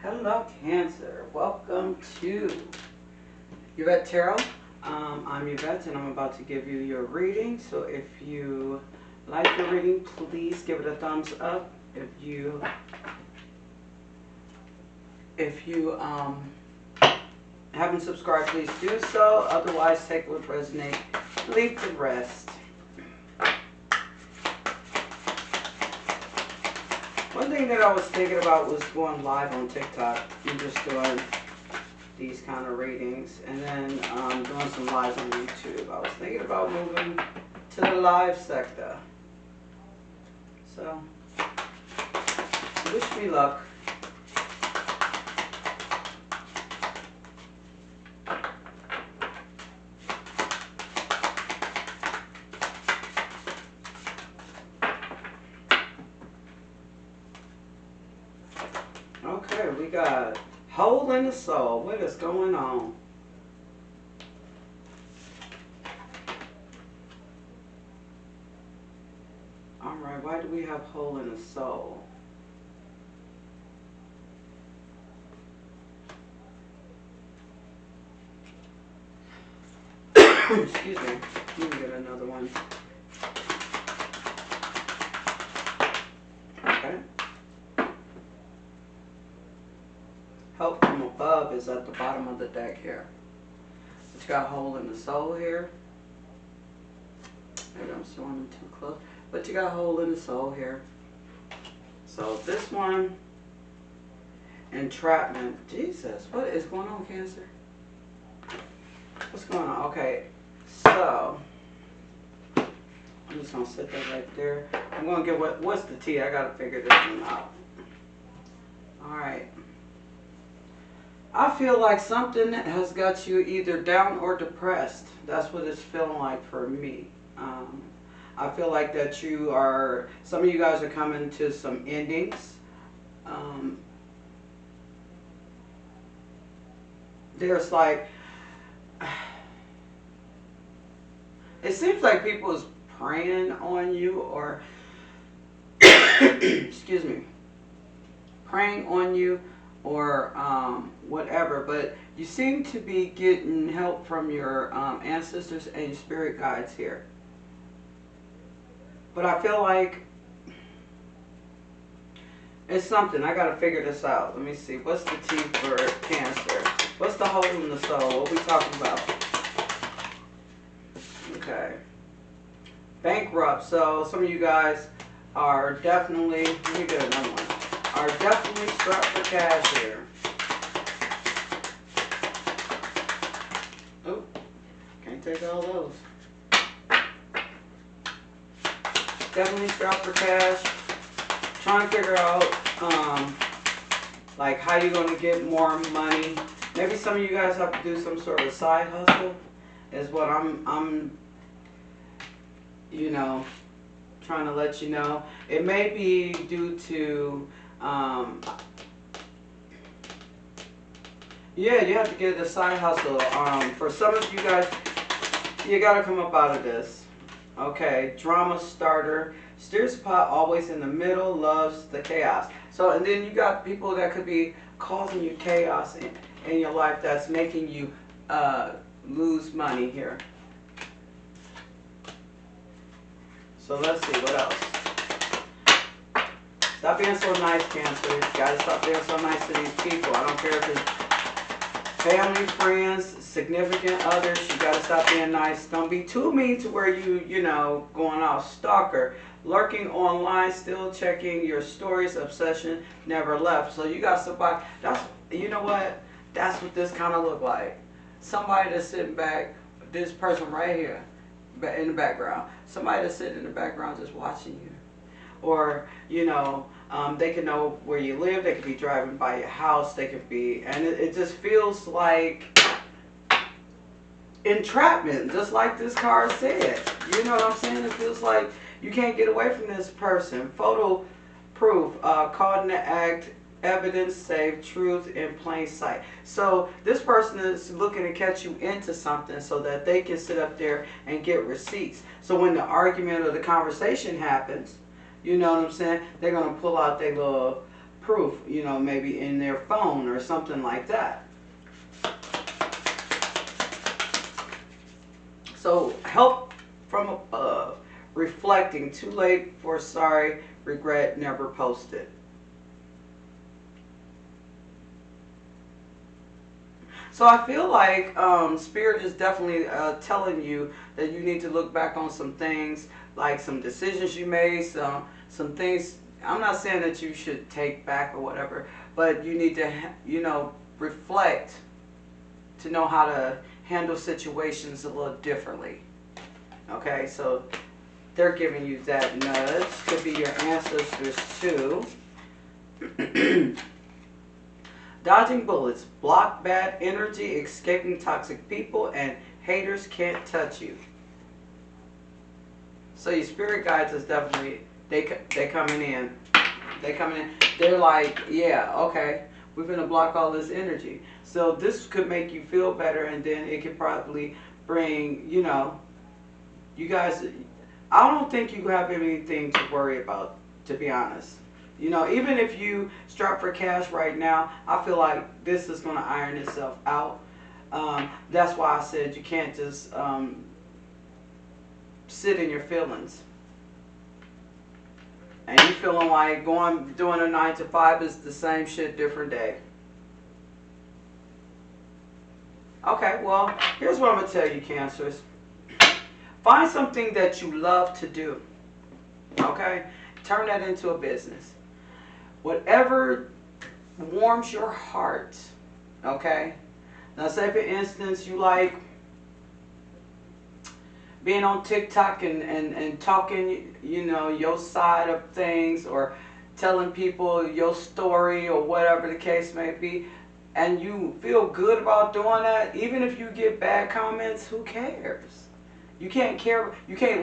Hello, Cancer. Welcome to Yvette Tarot. I'm Yvette, and I'm about to give you your reading. So if you like your reading, please give it a thumbs up. If you haven't subscribed, please do so. Otherwise, take what resonates, leave the rest. One thing that I was thinking about was going live on TikTok and just doing these kind of readings, and then doing some lives on YouTube. I was thinking about moving to the live sector. So, wish me luck. Okay, we got hole in the soul. What is going on? Alright, why do we have hole in the soul? Excuse me. Let me get another one. Okay. Help from above is at the bottom of the deck here. But you got a hole in the soul here. Maybe I'm showing them too close. But you got a hole in the soul here. So this one, entrapment. Jesus, what is going on, Cancer? What's going on? Okay, so I'm just gonna set that right there. I'm gonna get what's the T? I gotta figure this one out. All right. I feel like something has got you either down or depressed. That's what it's feeling like for me. I feel like that some of you guys are coming to some endings. There's like, it seems like people is preying on you, or, excuse me, preying on you, or whatever, but you seem to be getting help from your ancestors and your spirit guides here. But I feel like it's something. I gotta figure this out. Let me see. What's the T for Cancer? What's the hole in the soul? What are we talking about? Okay. Bankrupt. So some of you guys are definitely, let me get another one, are definitely strapped for cash here. Oh, can't take all those. Definitely strapped for cash. Trying to figure out like how you're going to get more money. Maybe some of you guys have to do some sort of side hustle is what I'm you know, trying to let you know. It may be due to yeah, you have to get a side hustle. For some of you guys, you got to come up out of this. Okay, drama starter, steers the pot always in the middle, loves the chaos. So, and then you got people that could be causing you chaos in your life that's making you lose money here. So let's see, what else? Stop being so nice, Cancer. You gotta stop being so nice to these people. I don't care if it's family, friends, significant others. You gotta stop being nice. Don't be too mean to where you know, going off. Stalker, lurking online, still checking your stories, obsession, never left. So you got somebody, you know what? That's what this kind of look like. Somebody that's sitting back, this person right here, in the background. Somebody that's sitting in the background just watching you. Or, you know, they can know where you live, they could be driving by your house, they could be, and it just feels like entrapment, just like this card said. You know what I'm saying? It feels like you can't get away from this person. Photo proof, caught in the act, evidence save, truth in plain sight. So this person is looking to catch you into something so that they can sit up there and get receipts. So when the argument or the conversation happens, you know what I'm saying, they're going to pull out their little proof, you know, maybe in their phone or something like that. So help from above, reflecting, too late for sorry, regret, never posted. So I feel like Spirit is definitely telling you that you need to look back on some things, like some decisions you made, some things. I'm not saying that you should take back or whatever, but you need to, you know, reflect to know how to handle situations a little differently. Okay, so they're giving you that nudge. Could be your ancestors too. Dodging bullets, block bad energy, escaping toxic people, and haters can't touch you. So your spirit guides is definitely, they coming in. They coming in. They're like, yeah, okay, we're going to block all this energy. So this could make you feel better, and then it could probably bring, you know, you guys, I don't think you have anything to worry about, to be honest. You know, even if you strap for cash right now, I feel like this is going to iron itself out. That's why I said you can't just sit in your feelings. And you feeling like doing a 9 to 5 is the same shit, different day. Okay, well, here's what I'm going to tell you, Cancers. Find something that you love to do. Okay? Turn that into a business. Whatever warms your heart, okay? Now say for instance you like being on TikTok and talking, you know, your side of things, or telling people your story or whatever the case may be, and you feel good about doing that, even if you get bad comments, who cares? You can't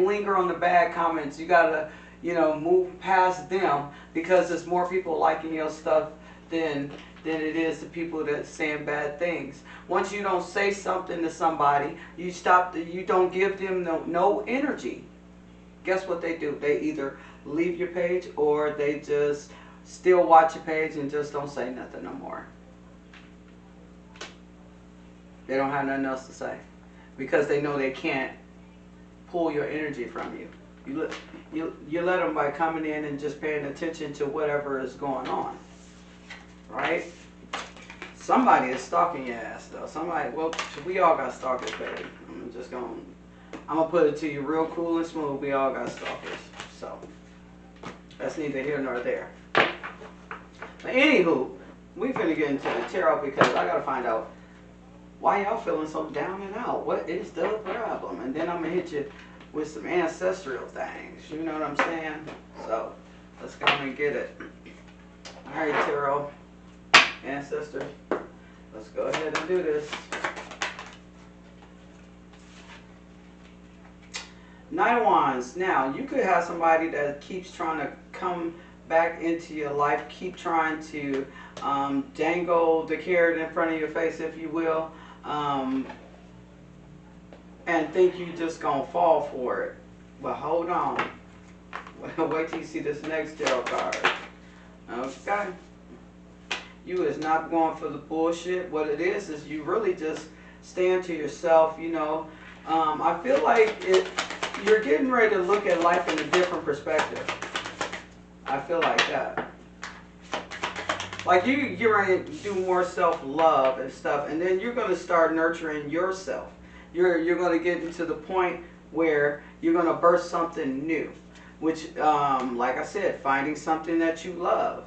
linger on the bad comments. You gotta, you know, move past them, because there's more people liking your stuff than it is the people that saying bad things. Once you don't say something to somebody, you don't give them no energy. Guess what they do? They either leave your page, or they just still watch your page and just don't say nothing no more. They don't have nothing else to say, because they know they can't pull your energy from you. You let them by coming in and just paying attention to whatever is going on, right? Somebody is stalking your ass though. Somebody, well, we all got stalkers, baby. I'm gonna put it to you real cool and smooth. We all got stalkers, so that's neither here nor there. But anywho, we finna get into the tarot, because I gotta find out why y'all feeling so down and out. What is the problem? And then I'm gonna hit you with some ancestral things, you know what I'm saying? So let's go and get it. All right, tarot ancestors, let's go ahead and do this. Knight of Wands. Now you could have somebody that keeps trying to come back into your life, keep trying to dangle the carrot in front of your face, if you will, and think you just gonna fall for it. But hold on. Wait till you see this next tarot card. Okay. You is not going for the bullshit. What it is you really just stand to yourself, you know. I feel like you're getting ready to look at life in a different perspective. I feel like that. Like you're ready to do more self-love and stuff, and then you're going to start nurturing yourself. You're going to get into the point where you're going to birth something new, which, like I said, finding something that you love.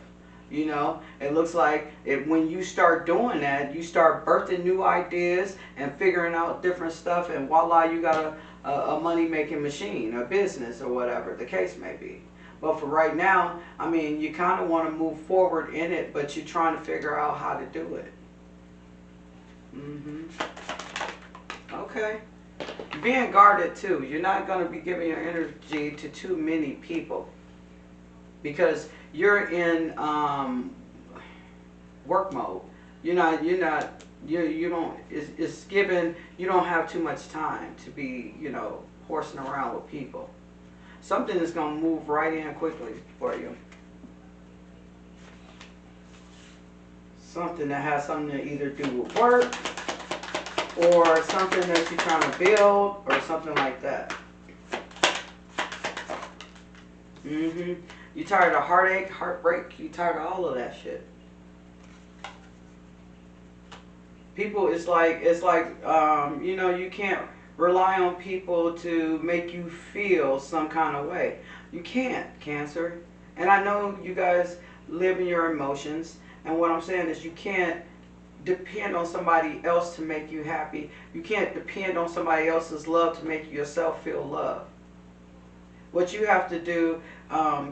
You know, it looks like when you start doing that, you start birthing new ideas and figuring out different stuff, and voila, you got a money-making machine, a business, or whatever the case may be. But for right now, I mean, you kind of want to move forward in it, but you're trying to figure out how to do it. Okay. Being guarded too. You're not going to be giving your energy to too many people, because you're in work mode. You don't. It's given. You don't have too much time to be, you know, horsing around with people. Something is going to move right in quickly for you. something that has something to either do with work or something that you're trying to build or something like that. You tired of heartache, heartbreak? You tired of all of that shit? People, it's like you know, you can't rely on people to make you feel some kind of way. You can't, Cancer. And I know you guys live in your emotions. And what I'm saying is you can't depend on somebody else to make you happy. You can't depend on somebody else's love to make yourself feel loved. What you have to do,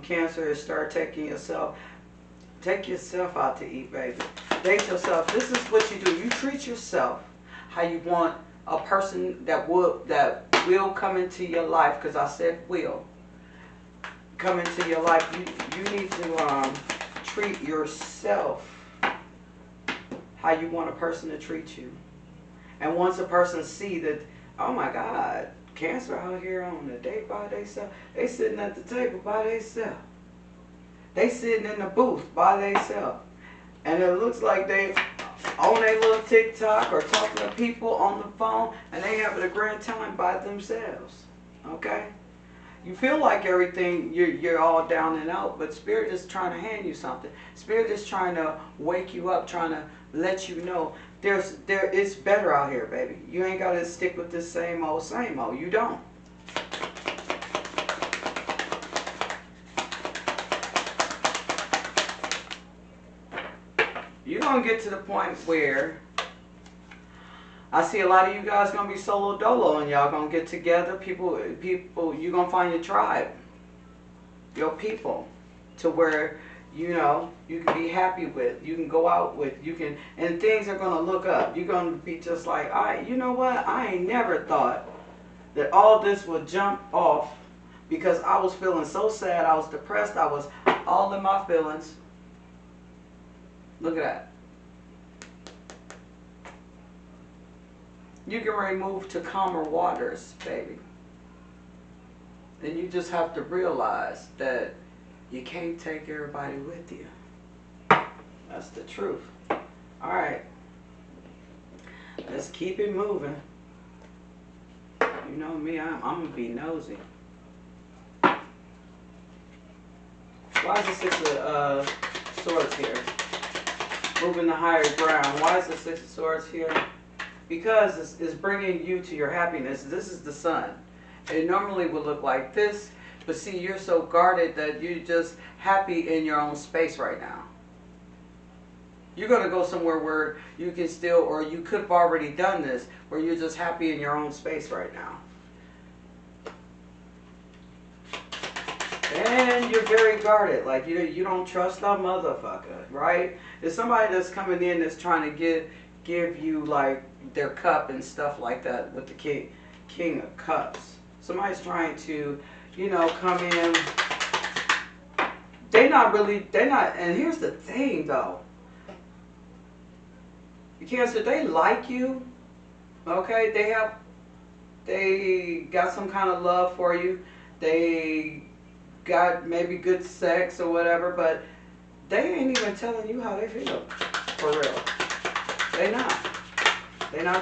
Cancer, is start taking yourself. Take yourself out to eat, baby. Date yourself. This is what you do. You treat yourself how you want a person that will come into your life, because I said will come into your life. You need to treat yourself how you want a person to treat you. And once a person see that, oh my God, Cancer out here on a date by themselves, they sitting at the table by themselves. They sitting in the booth by themselves. And it looks like they on their little TikTok or talking to people on the phone, and they having a grand time by themselves. Okay? You feel like everything, you're all down and out, but Spirit is trying to hand you something. Spirit is trying to wake you up, trying to let you know it's better out here, baby. You ain't got to stick with this same old. You don't. You're going to get to the point where I see a lot of you guys going to be solo dolo, and y'all going to get together. People, you're going to find your tribe, your people, to where, you know, you can be happy with, you can go out with, you can, and things are going to look up. You're going to be just like, all right, you know what? I ain't never thought that all this would jump off, because I was feeling so sad. I was depressed. I was all in my feelings. Look at that. You can remove to calmer waters, baby. Then you just have to realize that you can't take everybody with you. That's the truth. All right. Let's keep it moving. You know me, I'm going to be nosy. Why is the Six of Swords here? Moving the higher ground. Why is the Six of Swords here? Because it's bringing you to your happiness. This is the sun. It normally would look like this, but see, you're so guarded that you're just happy in your own space right now. You're going to go somewhere where you can still, or you could have already done this, where you're just happy in your own space right now. And you're very guarded. Like, you don't trust a motherfucker, right? There's somebody that's coming in that's trying to give you, like, their cup and stuff like that with the King of Cups. Somebody's trying to, you know, come in. They're not, and here's the thing, though. Cancer, they like you, okay? They got some kind of love for you. They got maybe good sex or whatever, but they ain't even telling you how they feel, for real. They're not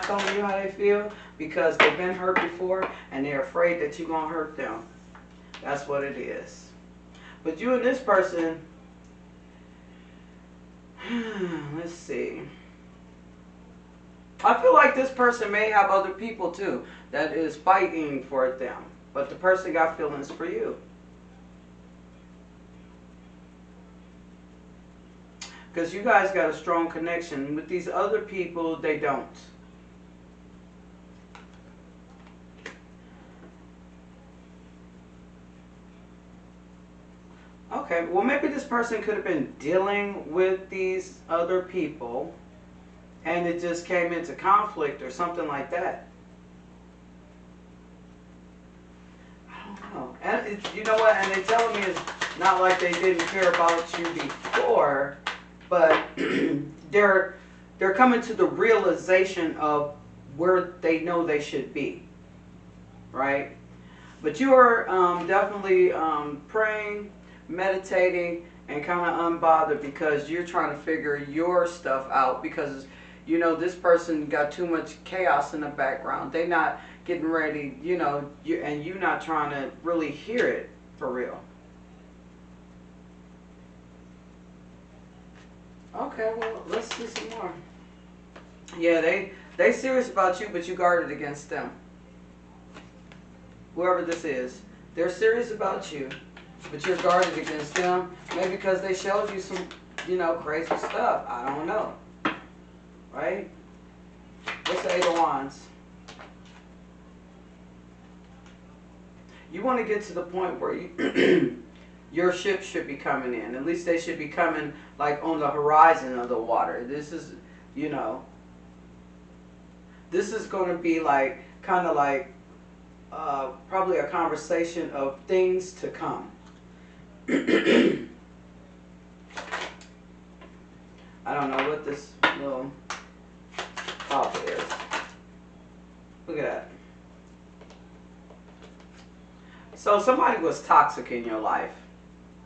telling you how they feel, because they've been hurt before and they're afraid that you're going to hurt them. That's what it is. But you and this person, let's see. I feel like this person may have other people too that is fighting for them, but the person got feelings for you. Because you guys got a strong connection. With these other people, they don't. Okay, well maybe this person could have been dealing with these other people and it just came into conflict or something like that. I don't know. And you know what? And they telling me it's not like they didn't care about you before, but they're coming to the realization of where they know they should be, right? But you are definitely praying, meditating, and kind of unbothered because you're trying to figure your stuff out because you know this person got too much chaos in the background. They not getting ready, you know, and you not trying to really hear it for real. Okay, well, let's see some more. Yeah, they serious about you, but you guarded against them. Whoever this is, they're serious about you, but you're guarded against them. Maybe because they showed you some, you know, crazy stuff. I don't know. Right? What's the Eight of Wands? You want to get to the point where you, your ship should be coming in. At least they should be coming like on the horizon of the water. This is, you know, this is going to be like, kind of like, probably a conversation of things to come. I don't know what this little top is. Look at that. So somebody was toxic in your life,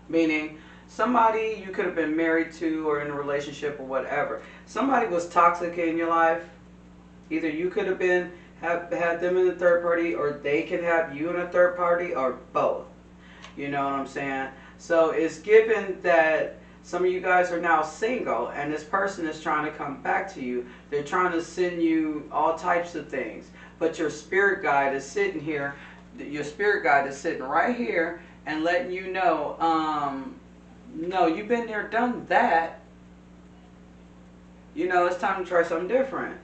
meaning somebody you could have been married to or in a relationship or whatever. Somebody was toxic in your life. Either you could have been had them in a third party, or they could have you in a third party, or both. You know what I'm saying? So it's given that some of you guys are now single, and this person is trying to come back to you. They're trying to send you all types of things, but your spirit guide is sitting here. Your spirit guide is sitting right here and letting you know, no, you've been there, done that. You know, it's time to try something different.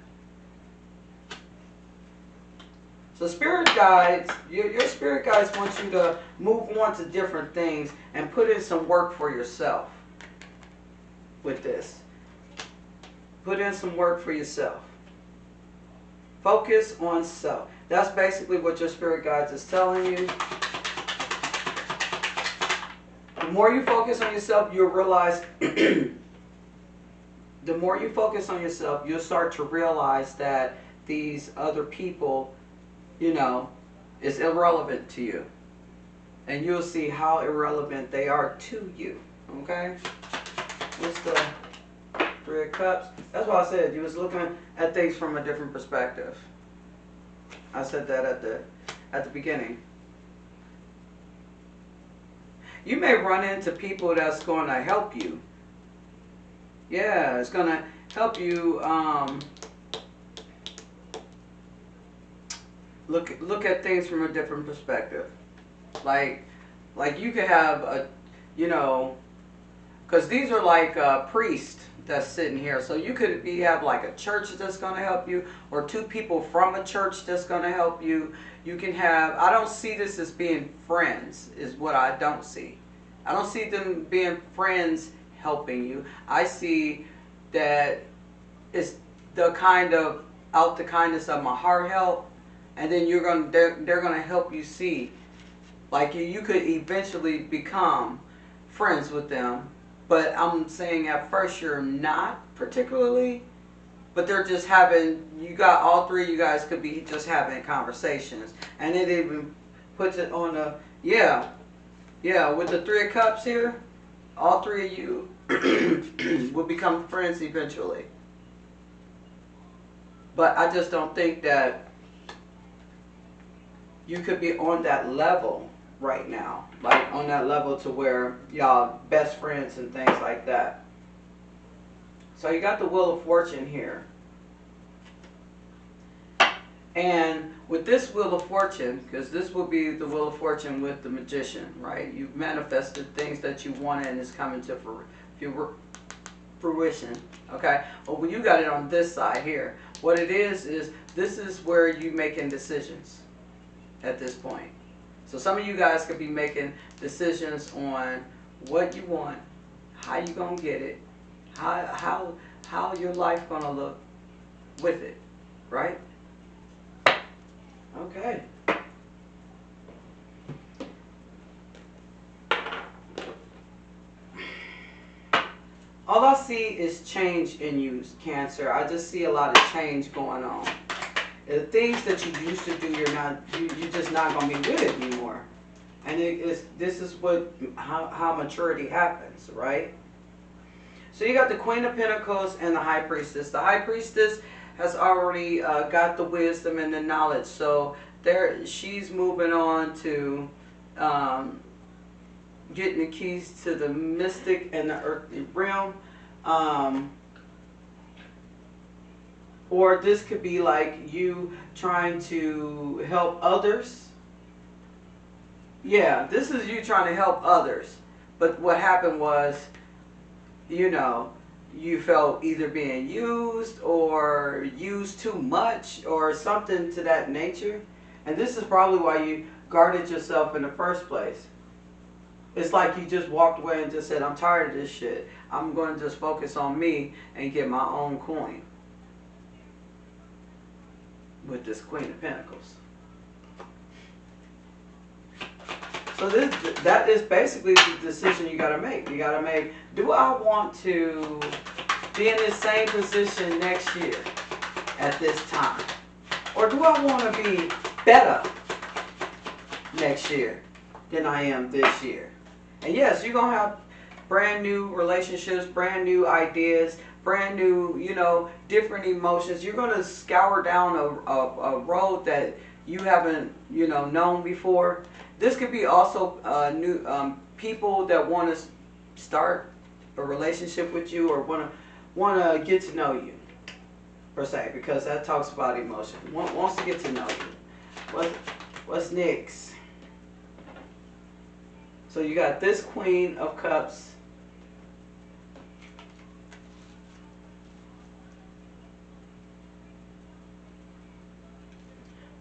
So spirit guides, your spirit guides want you to move on to different things and put in some work for yourself with this. Put in some work for yourself. Focus on self. That's basically what your spirit guides is telling you. The more you focus on yourself, you'll realize, the more you focus on yourself, you'll start to realize that these other people, you know, is irrelevant to you. And you'll see how irrelevant they are to you. Okay? What's the Three of Cups? That's why I said you was looking at things from a different perspective. I said that at the beginning. You may run into people that's going to help you. Yeah, it's going to help you look at things from a different perspective. Like you could have a, you know, because these are like priests that's sitting here. So you could have like a church that's going to help you, or two people from a church that's going to help you. You can have, I don't see this as being friends, is what I don't see. I don't see them being friends helping you. I see that it's the kind of, out the kindness of my heart help, and then they're going to help you see. Like you could eventually become friends with them. But I'm saying at first you're not particularly, but they're just having, you got all three of you guys could be just having conversations. And it even puts it on a, yeah, with the Three of Cups here, all three of you will become friends eventually. But I just don't think that you could be on that level right now, like on that level to where y'all best friends and things like that. So you got the Wheel of Fortune here, and with this Wheel of Fortune, because this will be the Wheel of Fortune with the Magician, right? You've manifested things that you wanted and it's coming to fruition. Okay, but when you got it on this side here, what it is this is where you making decisions at this point. So some of you guys could be making decisions on what you want, how you gonna get it, how your life gonna look with it, right? Okay. All I see is change in you, Cancer. I just see a lot of change going on. The things that you used to do, you're just not gonna be with it anymore. And this is what how maturity happens, right? So you got the Queen of Pentacles and the High Priestess. The High Priestess has already got the wisdom and the knowledge, so there she's moving on to um, getting the keys to the mystic and the earthly realm. Um, or this could be like you trying to help others. Yeah, this is you trying to help others. But what happened was, you know, you felt either being used or used too much or something to that nature. And this is probably why you guarded yourself in the first place. It's like you just walked away and just said, I'm tired of this shit. I'm going to just focus on me and get my own coin. With this Queen of Pentacles. So that is basically the decision you got to make. You got to make, do I want to be in this same position next year at this time? Or do I want to be better next year than I am this year? And yes, you're going to have brand new relationships, brand new ideas, brand new, you know, different emotions. You're going to scour down a road that you haven't, you know, known before. This could be also new people that want to start a relationship with you or want to get to know you, per se, because that talks about emotion. Wants to get to know you. What's next? So you got this Queen of Cups.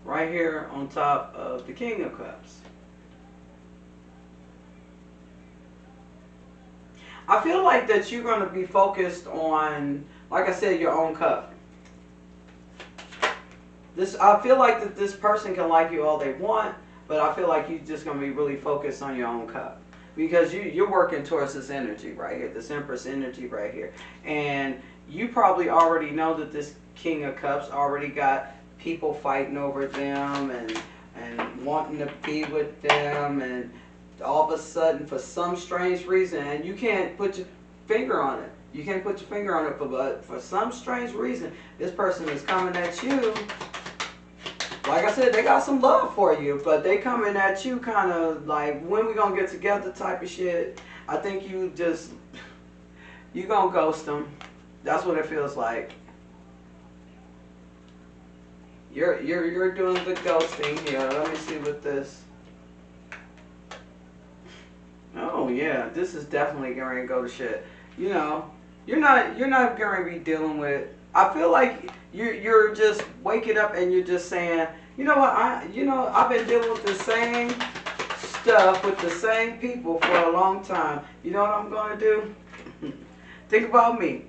Right here on top of the King of Cups. I feel like that you're going to be focused on, like I said, your own cup. I feel like that this person can like you all they want, but I feel like you're just going to be really focused on your own cup. Because you're working towards this energy right here, this Empress energy right here. And you probably already know that this King of Cups already got people fighting over them and wanting to be with them, and all of a sudden, for some strange reason, and you can't put your finger on it. You can't put your finger on it, but for some strange reason, this person is coming at you. Like I said, they got some love for you, but they coming at you kind of like, when we gonna get together type of shit. I think you gonna ghost them. That's what it feels like. You're doing the ghosting here. Let me see what this. Oh yeah, this is definitely going to go to shit. You know, you're not going to be dealing with. I feel like you're just waking up and you're just saying, you know what, I've been dealing with the same stuff with the same people for a long time. You know what I'm going to do? Think about me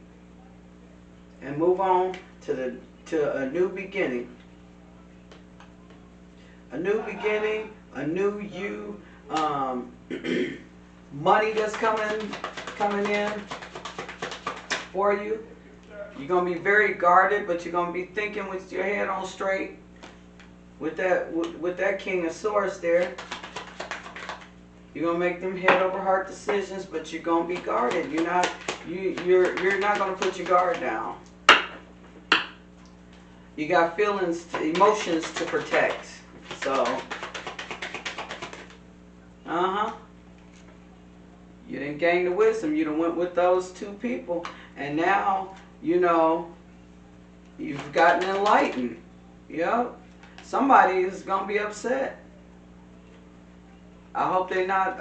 and move on to a new beginning. A new beginning, a new you. Money that's coming in for you. You're going to be very guarded, but you're going to be thinking with your head on straight. With that King of Swords there. You're going to make them head over heart decisions, but you're going to be guarded. You're not going to put your guard down. You got feelings, emotions to protect. So, you didn't gain the wisdom. You done went with those two people. And now, you know, you've gotten enlightened. Yep. Somebody is going to be upset. I hope they're not,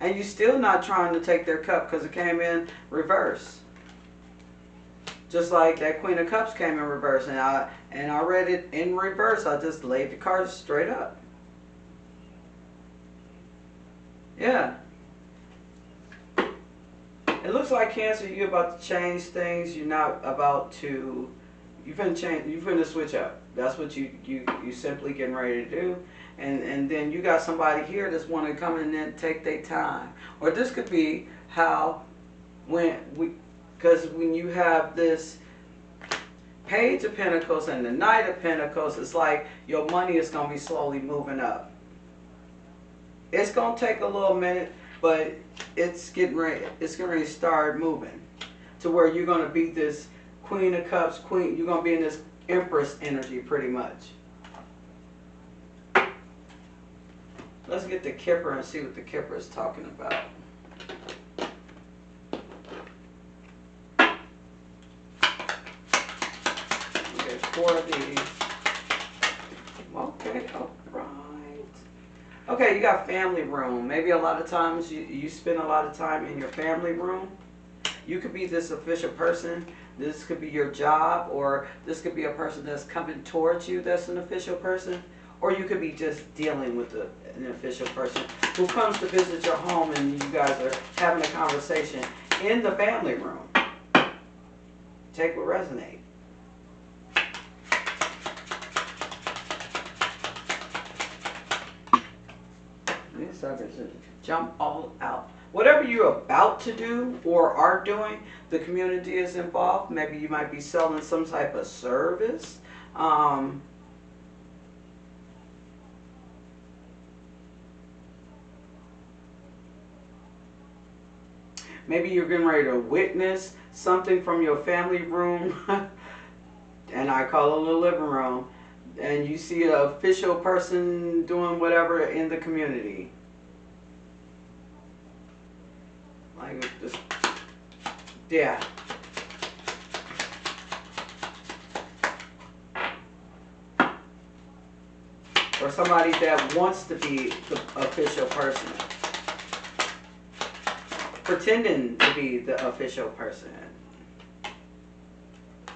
and you're still not trying to take their cup because it came in reverse. Just like that Queen of Cups came in reverse, and I read it in reverse. I just laid the cards straight up. Yeah. It looks like Cancer, you're about to change things. You're not about to. You're finna switch up. That's what you simply getting ready to do. And then you got somebody here that's want to come in and take their time. Or this could be how because when you have this Page of Pentacles and the Knight of Pentacles, it's like your money is going to be slowly moving up. It's gonna take a little minute, but it's getting ready. It's getting ready to start moving to where you're gonna be this Queen of Cups, Queen. You're gonna be in this Empress energy, pretty much. Let's get the Kipper and see what the Kipper is talking about. Okay, 4 of these. Okay, all right. Okay, you got family room. Maybe a lot of times you spend a lot of time in your family room. You could be this official person. This could be your job, or this could be a person that's coming towards you that's an official person. Or you could be just dealing with an official person who comes to visit your home and you guys are having a conversation in the family room. Take what resonates. These suckers jump all out. Whatever you're about to do or are doing, the community is involved. Maybe you might be selling some type of service. Maybe you're getting ready to witness something from your family room, and I call it a living room, and you see an official person doing whatever in the community. Like this, yeah. Or somebody that wants to be the official person. Pretending to be the official person.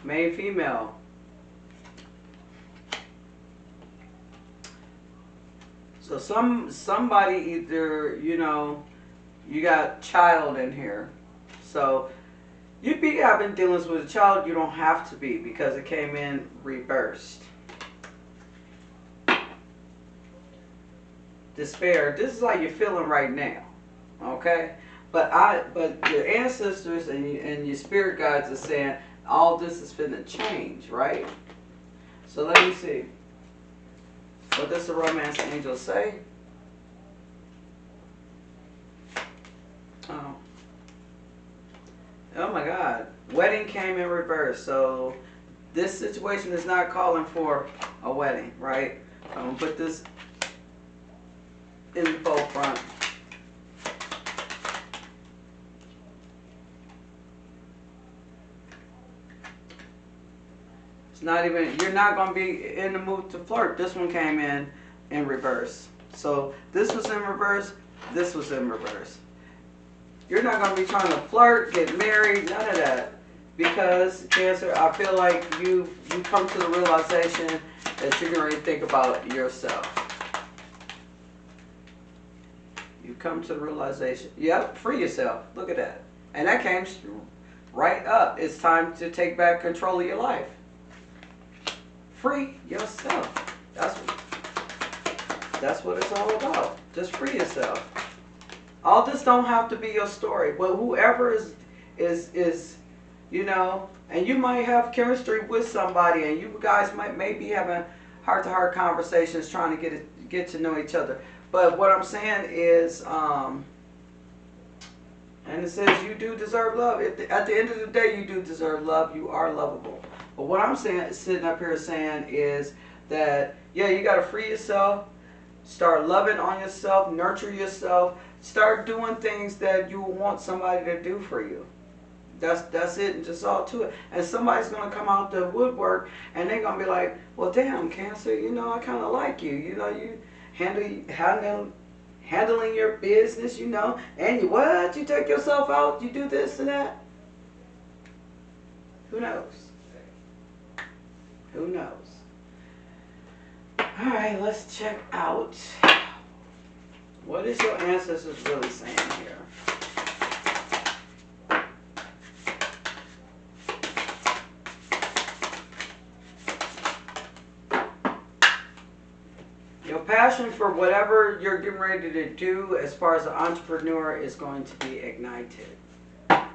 Male, female. So somebody either, you got child in here. So you'd be having dealings with a child. You don't have to be, because it came in reversed. Despair. This is how you're feeling right now. Okay? But your ancestors and your spirit guides are saying all this is finna change, right? So let me see. What does the romance angel say? Oh my God. Wedding came in reverse. So this situation is not calling for a wedding, right? I'm going to put this in the forefront. It's not even, you're not going to be in the mood to flirt. This one came in reverse. So this was in reverse, this was in reverse. You're not going to be trying to flirt, get married, none of that. Because, Cancer, I feel like you come to the realization that you're going to think about yourself. You come to the realization, yep, free yourself. Look at that. And that came right up. It's time to take back control of your life. Free yourself. That's what it's all about. Just free yourself. All this don't have to be your story. But whoever is and you might have chemistry with somebody, and you guys may be having heart-to-heart conversations, trying to get to know each other. But what I'm saying is, and it says you do deserve love. At the end of the day, you do deserve love. You are lovable. But what I'm saying, sitting up here saying, is that, yeah, you got to free yourself, start loving on yourself, nurture yourself, start doing things that you want somebody to do for you. That's it, and just all to it. And somebody's going to come out the woodwork, and they're going to be like, well, damn, Cancer, I kind of like you. You handling your business, and you take yourself out, you do this and that. Who knows? Who knows? All right, let's check out. What is your ancestors really saying here? Your passion for whatever you're getting ready to do as far as an entrepreneur is going to be ignited.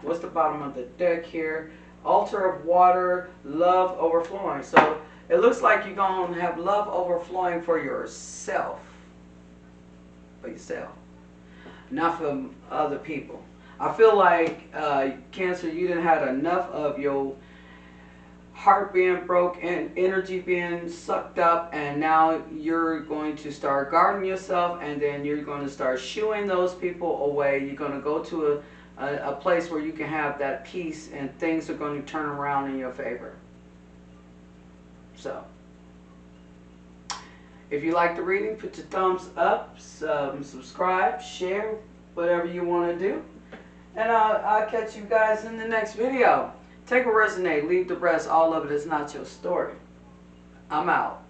What's the bottom of the deck here? Altar of water, love overflowing. So it looks like you're going to have love overflowing for yourself. for yourself, not for other people. I feel like Cancer, you didn't had enough of your heart being broke and energy being sucked up, and now you're going to start guarding yourself, and then you're going to start shooing those people away. You're going to go to a place where you can have that peace, and things are going to turn around in your favor. So if you like the reading, put your thumbs up, subscribe, share, whatever you want to do. And I'll catch you guys in the next video. Take what resonate, leave the rest. All of it is not your story. I'm out.